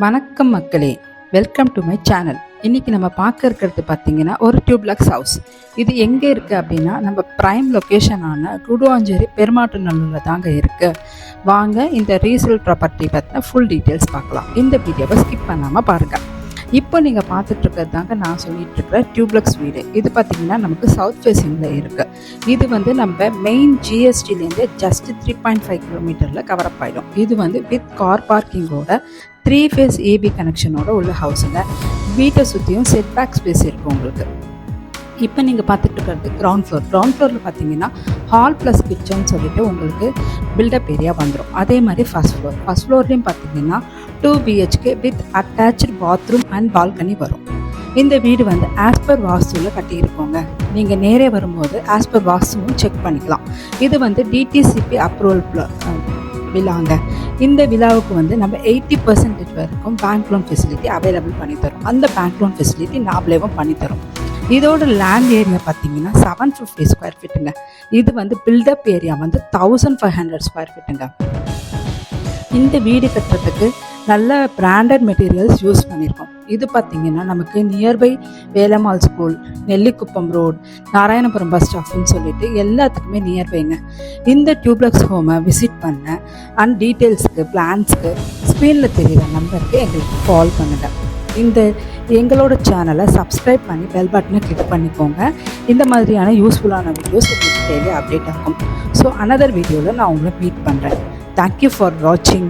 வணக்கம் மக்களே, welcome to my channel. இன்றைக்கி நம்ம பார்க்க இருக்கிறது பார்த்திங்கன்னா ஒரு டியூப்ளக்ஸ் ஹவுஸ். இது எங்கே இருக்குது அப்படின்னா நம்ம ப்ரைம் லொக்கேஷனான குடுவாஞ்சேரி பெருமாட்டுநல்லூரில் தாங்க இருக்குது. வாங்க இந்த ரீசேல் ப்ராப்பர்ட்டி பற்றின ஃபுல் டீட்டெயில்ஸ் பார்க்கலாம். இந்த வீடியோவை ஸ்கிப் பண்ணாமல் பாருங்கள். இப்போ நீங்கள் பார்த்துட்ருக்கிறது தாங்க நான் சொல்லிகிட்ருக்கிற டியூப்ளக்ஸ் வீடு. இது பார்த்திங்கன்னா நமக்கு சவுத் ஃபேஸிங்கில் இருக்குது. இது நம்ம மெயின் ஜிஎஸ்டிலேருந்து ஜஸ்ட் 3.5 கிலோமீட்டரில் கவரப் ஆகிடும். இது வித் கார் பார்க்கிங்கோட 3 ஃபேஸ் ஏபி கனெக்ஷனோட உள்ள ஹவுஸுங்க. வீட்டை சுற்றியும் செட்பேக் ஸ்பேஸ் இருக்குது உங்களுக்கு. இப்போ நீங்கள் பார்த்துட்டு இருக்கிறது கிரவுண்ட் ஃப்ளோரில் பார்த்தீங்கன்னா ஹால் ப்ளஸ் கிச்சன் சொல்லிட்டு உங்களுக்கு பில்டப் ஏரியா வந்துடும். அதே மாதிரி ஃபஸ்ட் ஃப்ளோர்லேயும் பார்த்தீங்கன்னா 2 BHK with attach bathroom and balcony வரும். இந்த வீடு ஆஸ் பர் வாஸ்துவில் கட்டியிருக்கோங்க. நீங்கள் நேரே வரும்போது ஆஸ் பர் வாஸ்துவும் செக் பண்ணிக்கலாம். இது டிடிசிபி அப்ரூவல் விழாங்க. இந்த விழாவுக்கு நம்ம 80% வரைக்கும் பேங்க் லோன் ஃபெசிலிட்டி அவைலபிள் பண்ணித்தரோம். அந்த பேங்க் லோன் ஃபெசிலிட்டி நாமளேவும் பண்ணித்தரோம். இதோட லேண்ட் ஏரியா பார்த்தீங்கன்னா 750 ஸ்கொயர் ஃபீட்டுங்க. இது பில்டப் ஏரியா 1500 ஸ்கொயர் ஃபீட்டுங்க. இந்த வீடு கட்டுறதுக்கு நல்ல பிராண்டட் மெட்டீரியல்ஸ் யூஸ் பண்ணியிருக்கோம். இது பார்த்திங்கன்னா நமக்கு nearby Velammal school, Nellikuppam road, Narayanapuram bus ஸ்டாப்னு சொல்லிட்டு எல்லாத்துக்குமே நியர்பைங்க. இந்த டியூப்ளக்ஸ் ஹோமை விசிட் பண்ண அண்ட் டீட்டெயில்ஸுக்கு பிளான்ஸ்க்கு ஸ்க்ரீனில் தெரிகிற நம்பருக்கு எங்களுக்கு கால் பண்ணுங்கள். எங்களோட சேனலை சப்ஸ்கிரைப் பண்ணி பெல் பட்டனை கிளிக் பண்ணிக்கோங்க. இந்த மாதிரியான யூஸ்ஃபுல்லான வீடியோஸ் உங்களுக்கு டெய்லி அப்டேட் ஆகும். ஸோ அனதர் வீடியோவில் நான் உங்களை மீட் பண்ணுறேன். தேங்க்யூ ஃபார் வாட்சிங்.